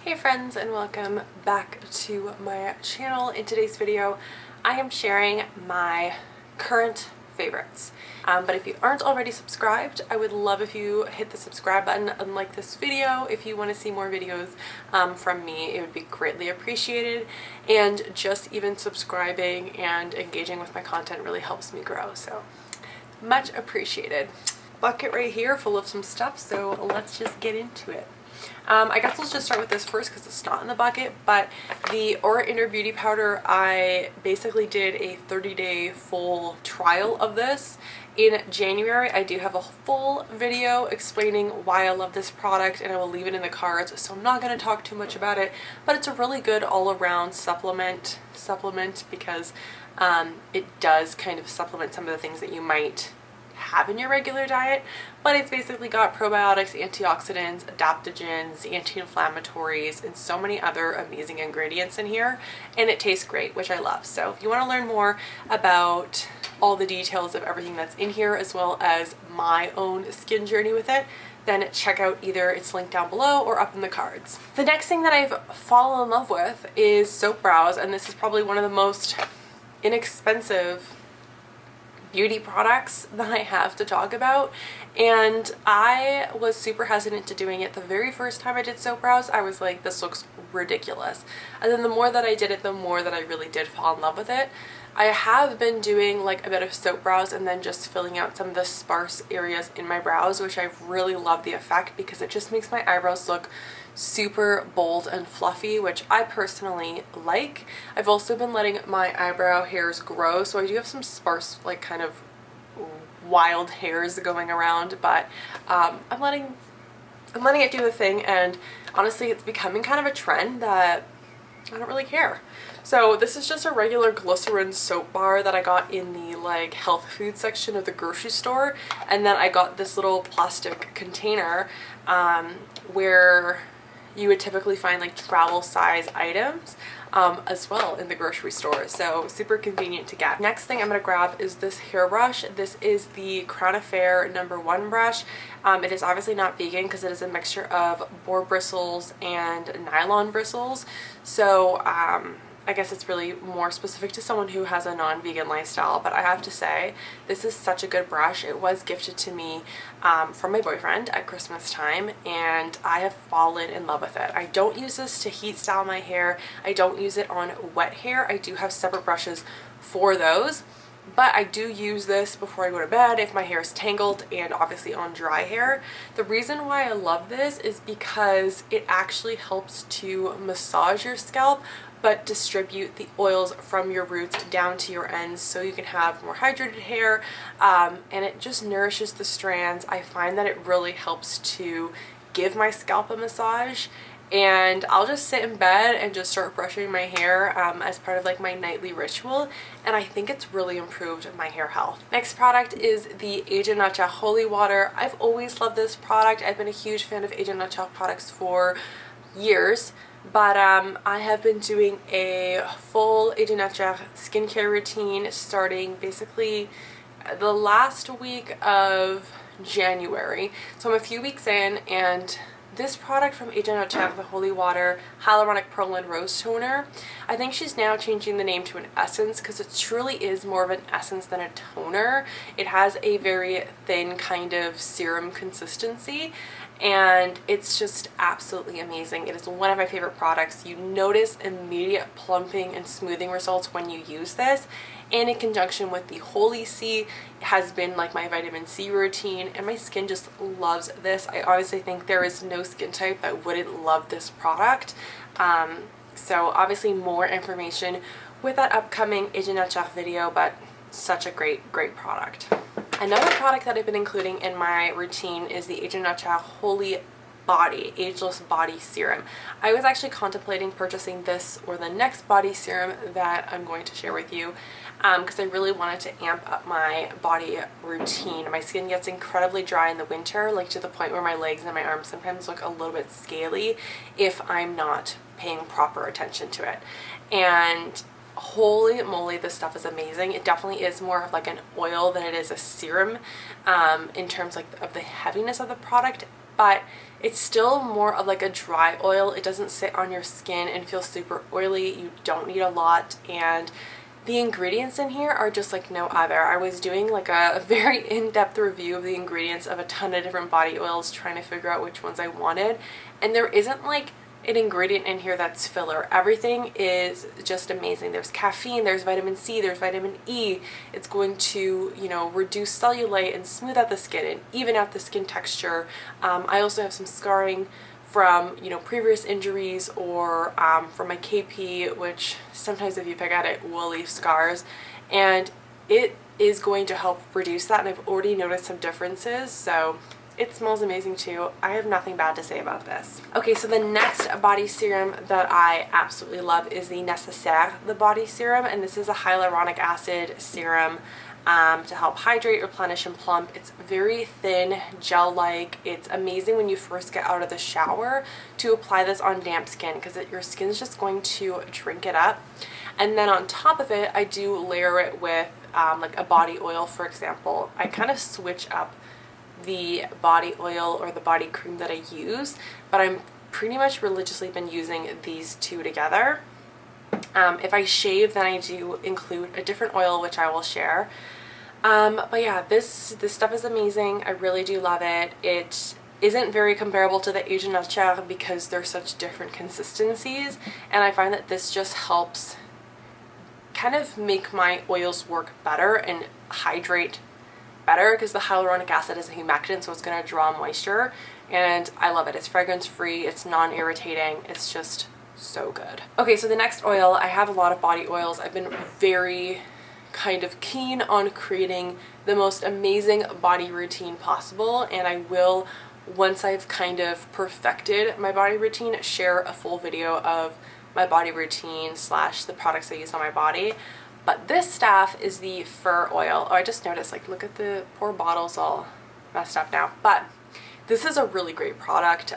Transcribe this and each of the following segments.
Hey friends, and welcome back to my channel. In today's video I am sharing my current favorites, but if you aren't already subscribed, I would love if you hit the subscribe button and like this video. If you want to see more videos from me, it would be greatly appreciated, and just even subscribing and engaging with my content really helps me grow, so much appreciated. Bucket right here full of some stuff, so let's just get into it. I guess let's just start with this first because it's not in the bucket, but the 𝒷𝓈𝓈𝓕 Beauty Powder, I basically did a 30-day full trial of this in January. I do have a full video explaining why I love this product, and I will leave it in the cards, so I'm not going to talk too much about it, but it's a really good all-around supplement because it does kind of supplement some of the things that you might have in your regular diet, but it's basically got probiotics, antioxidants, adaptogens, anti-inflammatories, and so many other amazing ingredients in here, and it tastes great, which I love. So if you want to learn more about all the details of everything that's in here, as well as my own skin journey with it, then check out either it's linked down below or up in the cards. The next thing that I've fallen in love with is soap brows, and this is probably one of the most inexpensive beauty products that I have to talk about, and I was super hesitant to doing it. The very first time I did soap brows, I was like, this looks ridiculous, and then the more that I did it, the more that I really did fall in love with it. I have been doing like a bit of soap brows and then just filling out some of the sparse areas in my brows, which I've really loved the effect because it just makes my eyebrows look super bold and fluffy, which I personally like. I've also been letting my eyebrow hairs grow, so I do have some sparse, like kind of wild hairs going around, but I'm letting it do the thing, and honestly it's becoming kind of a trend that I don't really care. So this is just a regular glycerin soap bar that I got in the like health food section of the grocery store, and then I got this little plastic container where you would typically find like travel size items as well in the grocery store, so super convenient to get. Next thing I'm going to grab is this hairbrush. This is the Crown Affair #1 brush. It is obviously not vegan because it is a mixture of boar bristles and nylon bristles, so I guess it's really more specific to someone who has a non-vegan lifestyle, but I have to say this is such a good brush. It was gifted to me from my boyfriend at Christmas time, and I have fallen in love with it. I don't use this to heat style my hair. I don't use it on wet hair. I do have separate brushes for those, but I do use this before I go to bed if my hair is tangled, and obviously on dry hair. The reason why I love this is because it actually helps to massage your scalp but distribute the oils from your roots down to your ends so you can have more hydrated hair, and it just nourishes the strands. I find that it really helps to give my scalp a massage, and I'll just sit in bed and just start brushing my hair as part of like my nightly ritual, and I think it's really improved my hair health. Next product is the 𝒷𝓈𝓈𝓕 Holy Water. I've always loved this product. I've been a huge fan of 𝒷𝓈𝓈𝓕 products for years, but I have been doing a full 𝒷𝓈𝓈𝓕 skincare routine starting basically the last week of January. So I'm a few weeks in, and this product from 𝒷𝓈𝓈𝓕, the Holy Water Hyaluronic Pearl and Rose Toner, I think she's now changing the name to an essence because it truly is more of an essence than a toner. It has a very thin kind of serum consistency, and it's just absolutely amazing. It is one of my favorite products. You notice immediate plumping and smoothing results when you use this, and in conjunction with the Holy C has been like my vitamin C routine, and my skin just loves this. I honestly think there is no skin type that wouldn't love this product. So obviously more information with that upcoming 𝒷𝓈𝓈𝓕 video, but such a great product. Another product that I've been including in my routine is the 𝒷𝓈𝓈𝓕 Holy Body Ageless Body Serum. I was actually contemplating purchasing this or the next body serum that I'm going to share with you because I really wanted to amp up my body routine. My skin gets incredibly dry in the winter, like to the point where my legs and my arms sometimes look a little bit scaly if I'm not paying proper attention to it. And holy moly, this stuff is amazing. It definitely is more of like an oil than it is a serum in terms like of the heaviness of the product, but It's still more of like a dry oil. It doesn't sit on your skin and feel super oily. You don't need a lot, and the ingredients in here are just like no other. I was doing like a very in-depth review of the ingredients of a ton of different body oils, trying to figure out which ones I wanted, and there isn't like an ingredient in here that's filler. Everything is just amazing. There's caffeine, there's vitamin C, there's vitamin E. It's going to, you know, reduce cellulite and smooth out the skin and even out the skin texture. I also have some scarring from, you know, previous injuries or from my KP, which sometimes if you pick at it will leave scars, and it is going to help reduce that, and I've already noticed some differences. So it smells amazing too. I have nothing bad to say about this. Okay, so the next body serum that I absolutely love is the Necessaire, the body serum, and this is a hyaluronic acid serum to help hydrate, replenish, and plump. It's very thin, gel-like. It's amazing when you first get out of the shower to apply this on damp skin, because your skin's just going to drink it up. And then on top of it, I do layer it with like a body oil, for example. I kind of switch up the body oil or the body cream that I use, but I'm pretty much religiously been using these two together. If I shave, then I do include a different oil, which I will share. But yeah, this stuff is amazing. I really do love it. It isn't very comparable to the Asian Nature because they're such different consistencies, and I find that this just helps kind of make my oils work better and hydrate better, because the hyaluronic acid is a humectant, so it's going to draw moisture, and I love it. It's fragrance free, it's non-irritating, it's just so good. Okay, so the next oil, I have a lot of body oils. I've been very kind of keen on creating the most amazing body routine possible, and I will, once I've kind of perfected my body routine, share a full video of my body routine slash the products I use on my body. But this stuff is the fur oil. Oh, I just noticed, like, look at the poor bottles all messed up now. But this is a really great product.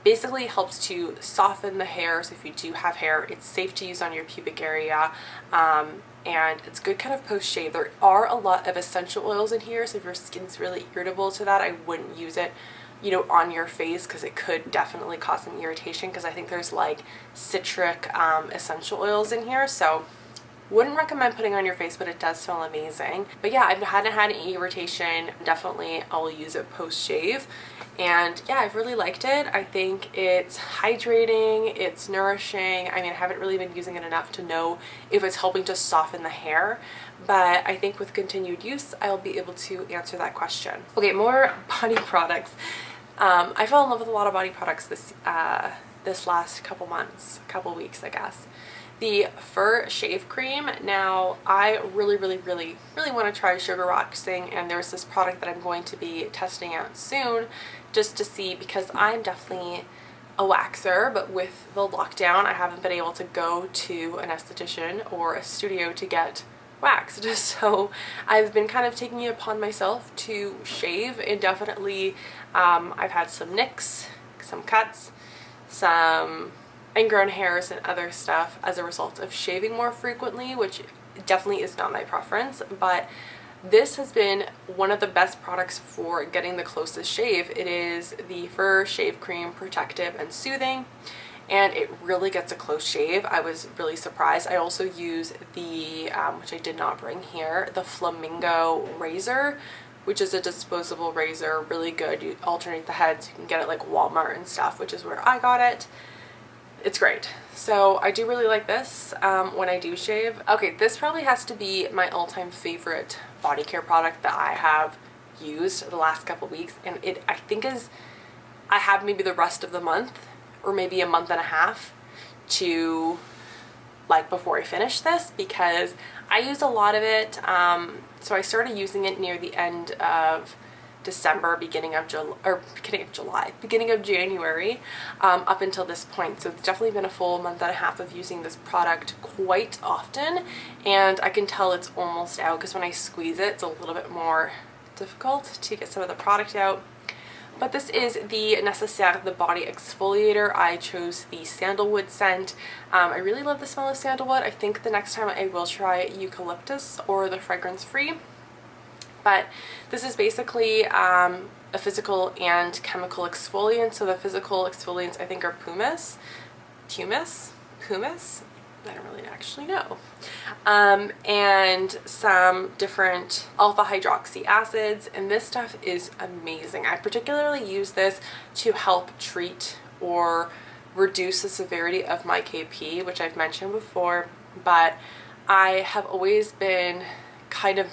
Basically helps to soften the hair. So if you do have hair, it's safe to use on your pubic area. And it's good kind of post-shave. There are a lot of essential oils in here, so if your skin's really irritable to that, I wouldn't use it, you know, on your face, because it could definitely cause some irritation, because I think there's like citric essential oils in here. So wouldn't recommend putting on your face, but it does smell amazing. But yeah, I hadn't had any irritation. Definitely I'll use it post-shave. And yeah, I've really liked it. I think it's hydrating, it's nourishing. I mean, I haven't really been using it enough to know if it's helping to soften the hair, but I think with continued use, I'll be able to answer that question. Okay, more body products. I fell in love with a lot of body products this last couple weeks, I guess. The fur shave cream. Now, I really want to try sugar waxing, and there's this product that I'm going to be testing out soon just to see, because I'm definitely a waxer, but with the lockdown, I haven't been able to go to an esthetician or a studio to get waxed. So I've been kind of taking it upon myself to shave, and definitely I've had some nicks, some cuts, some ingrown hairs and other stuff as a result of shaving more frequently, which definitely is not my preference, but this has been one of the best products for getting the closest shave. It is the Fur Shave Cream Protective and Soothing, and it really gets a close shave. I was really surprised. I also use the, which I did not bring here, the Flamingo razor, which is a disposable razor, really good. You alternate the heads, you can get it like Walmart and stuff, which is where I got it. It's great. So I do really like this when I do shave. Okay, this probably has to be my all-time favorite body care product that I have used the last couple weeks, and it, I think, is, I have maybe the rest of the month or maybe a month and a half to, like, before I finish this, because I used a lot of it. So I started using it near the end of December, beginning of January, up until this point. So it's definitely been a full month and a half of using this product quite often, and I can tell it's almost out, because when I squeeze it, it's a little bit more difficult to get some of the product out. But this is the Necessaire, the body exfoliator. I chose the sandalwood scent. I really love the smell of sandalwood. I think the next time I will try eucalyptus or the fragrance free. But this is basically a physical and chemical exfoliant. So the physical exfoliants I think are pumice, I don't really actually know, and some different alpha hydroxy acids, and this stuff is amazing. I particularly use this to help treat or reduce the severity of my KP, which I've mentioned before, but I have always been kind of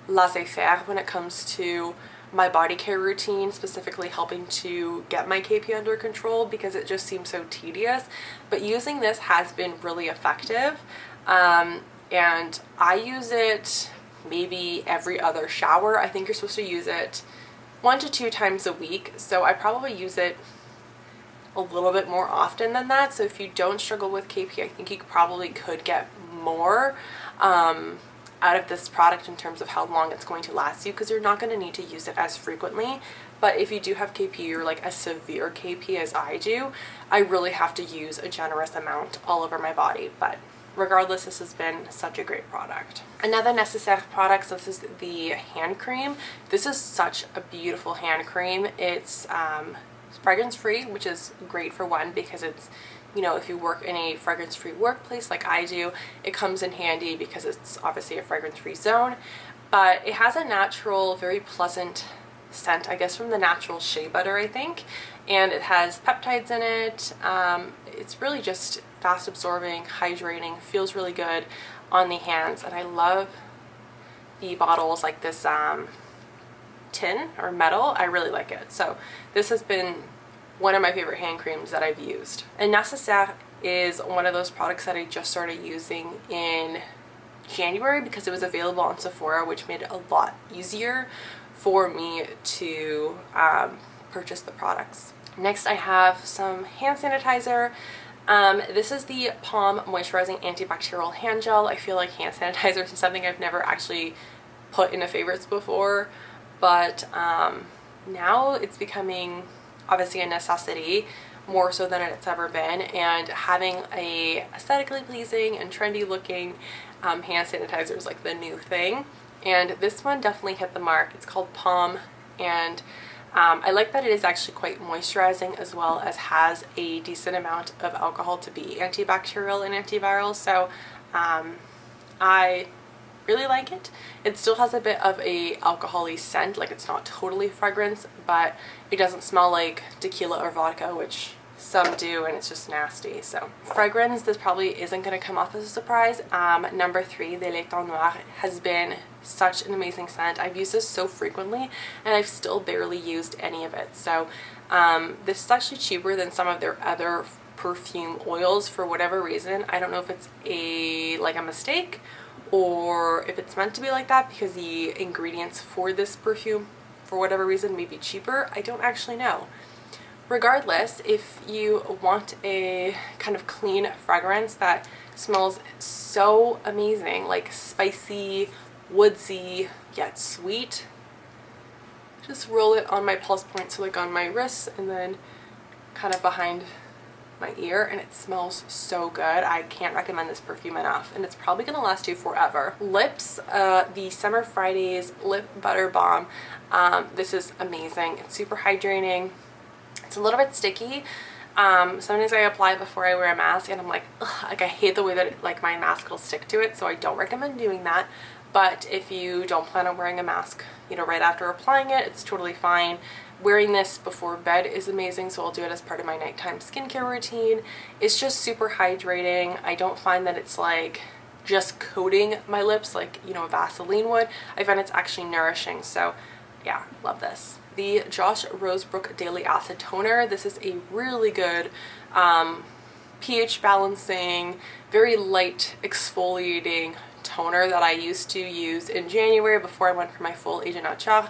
laissez-faire when it comes to my body care routine, specifically helping to get my KP under control, because it just seems so tedious. But using this has been really effective, and I use it maybe every other shower. I think you're supposed to use it 1 to 2 times a week, so I probably use it a little bit more often than that. So if you don't struggle with KP, I think you probably could get more out of this product in terms of how long it's going to last you, because you're not going to need to use it as frequently. But if you do have KP, or like a severe KP as I do, I really have to use a generous amount all over my body. But regardless, this has been such a great product. Another Necessaire product, so this is the hand cream. This is such a beautiful hand cream. It's fragrance free, which is great for one, because it's, you know, if you work in a fragrance-free workplace like I do, it comes in handy because it's obviously a fragrance-free zone. But it has a natural, very pleasant scent, I guess from the natural shea butter, I think. And it has peptides in it. It's really just fast absorbing, hydrating, feels really good on the hands. And I love the bottles like this tin or metal. I really like it. So this has been one of my favorite hand creams that I've used. And Necessaire is one of those products that I just started using in January because it was available on Sephora, which made it a lot easier for me to purchase the products. Next I have some hand sanitizer. This is the Palm Moisturizing Antibacterial Hand Gel. I feel like hand sanitizer is something I've never actually put in a favorites before, but now it's becoming obviously a necessity, more so than it's ever been, and having a aesthetically pleasing and trendy looking hand sanitizer is like the new thing, and this one definitely hit the mark. It's called Palm, and I like that it is actually quite moisturizing, as well as has a decent amount of alcohol to be antibacterial and antiviral, so I really like it. It still has a bit of a alcohol-y scent, like it's not totally fragrance, but it doesn't smell like tequila or vodka, which some do, and it's just nasty. So fragrance, this probably isn't going to come off as a surprise. Number 3, the 𝒷𝒐 𝔻𝕗 has been such an amazing scent. I've used this so frequently and I've still barely used any of it. So this is actually cheaper than some of their other perfume oils for whatever reason. I don't know if it's a mistake, or if it's meant to be like that because the ingredients for this perfume for whatever reason may be cheaper. I don't actually know. Regardless, if you want a kind of clean fragrance that smells so amazing, like spicy, woodsy, yet sweet, just roll it on my pulse points, so like on my wrists and then kind of behind my ear, and it smells so good. I can't recommend this perfume enough, and it's probably gonna last you forever. Lips, the Summer Fridays Lip Butter Balm. This is amazing. It's super hydrating. It's a little bit sticky. Sometimes I apply it before I wear a mask and I'm like, ugh, like I hate the way that my mask will stick to it, so I don't recommend doing that. But if you don't plan on wearing a mask, you know, right after applying it, it's totally fine. Wearing this before bed is amazing, so I'll do it as part of my nighttime skincare routine. It's just super hydrating. I don't find that it's like just coating my lips like, you know, Vaseline would. I find it's actually nourishing, so yeah, love this. The Josh Rosebrook Daily Acid Toner. This is a really good pH balancing, very light exfoliating toner that I used to use in January before I went for my full Age of Nature.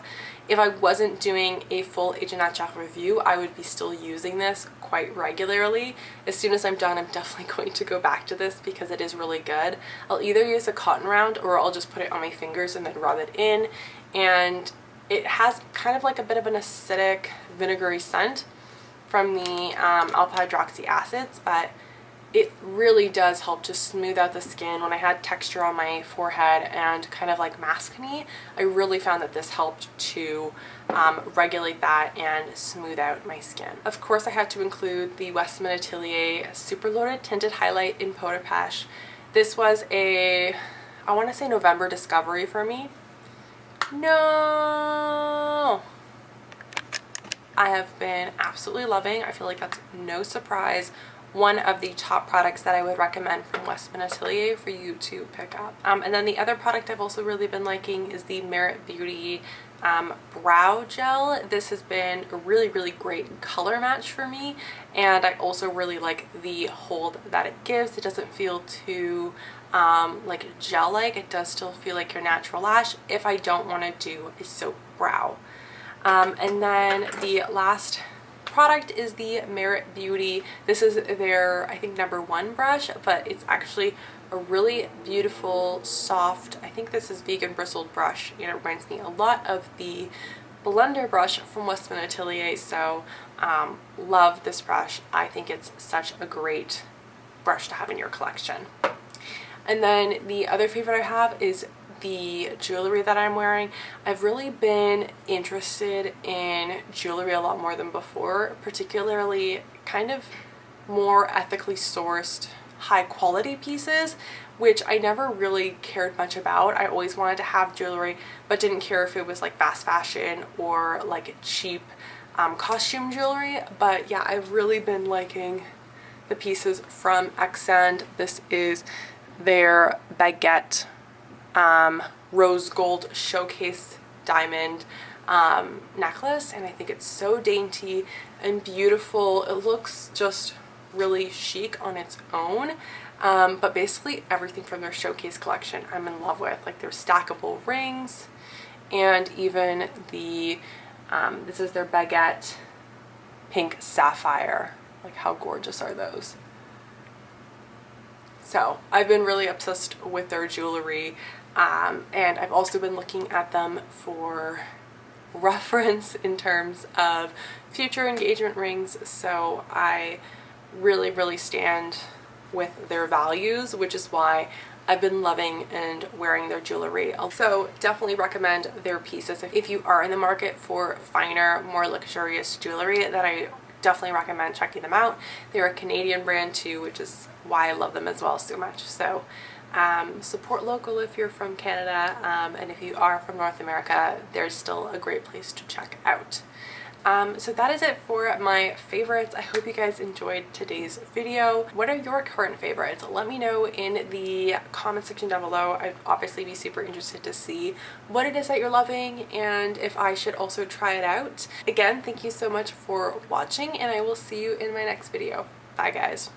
If I wasn't doing a full Age of Nature review, I would be still using this quite regularly. As soon as I'm done, I'm definitely going to go back to this because it is really good. I'll either use a cotton round or I'll just put it on my fingers and then rub it in, and it has kind of like a bit of an acidic, vinegary scent from the alpha hydroxy acids, but it really does help to smooth out the skin. When I had texture on my forehead and kind of like maskne, I really found that this helped to regulate that and smooth out my skin. Of course, I had to include the Westman Atelier Super Loaded Tinted Highlight in Peau de Peche. This was a, I want to say November discovery for me. No! I have been absolutely loving. I feel like that's no surprise. One of the top products that I would recommend from Westman Atelier for you to pick up. And then the other product I've also really been liking is the Merit Beauty brow gel. This has been a really great color match for me, and I also really like the hold that it gives. It doesn't feel too like gel-like. It does still feel like your natural lash if I don't want to do a soap brow. And then the last product is the Merit Beauty. This is their, I think, #1 brush, but it's actually a really beautiful, soft, I think this is vegan bristled brush, and it reminds me a lot of the blender brush from Westman Atelier, so love this brush. I think it's such a great brush to have in your collection. And then the other favorite I have is the jewelry that I'm wearing. I've really been interested in jewelry a lot more than before, particularly kind of more ethically sourced, high quality pieces, which I never really cared much about. I always wanted to have jewelry, but didn't care if it was like fast fashion or like cheap costume jewelry. But yeah, I've really been liking the pieces from Ecksand. This is their baguette rose gold showcase diamond necklace, and I think it's so dainty and beautiful. It looks just really chic on its own, but basically everything from their showcase collection I'm in love with, like their stackable rings, and even the this is their baguette pink sapphire. Like, how gorgeous are those? So I've been really obsessed with their jewelry, and I've also been looking at them for reference in terms of future engagement rings, so I really stand with their values, which is why I've been loving and wearing their jewelry. Also, definitely recommend their pieces if you are in the market for finer, more luxurious jewelry. That I definitely recommend checking them out. They're a Canadian brand too, which is why I love them as well so much. So support local if you're from Canada, and if you are from North America, there's still a great place to check out. So that is it for my favorites. I hope you guys enjoyed today's video. What are your current favorites? Let me know in the comment section down below. I'd obviously be super interested to see what it is that you're loving and if I should also try it out. Again, thank you so much for watching, and I will see you in my next video. Bye guys.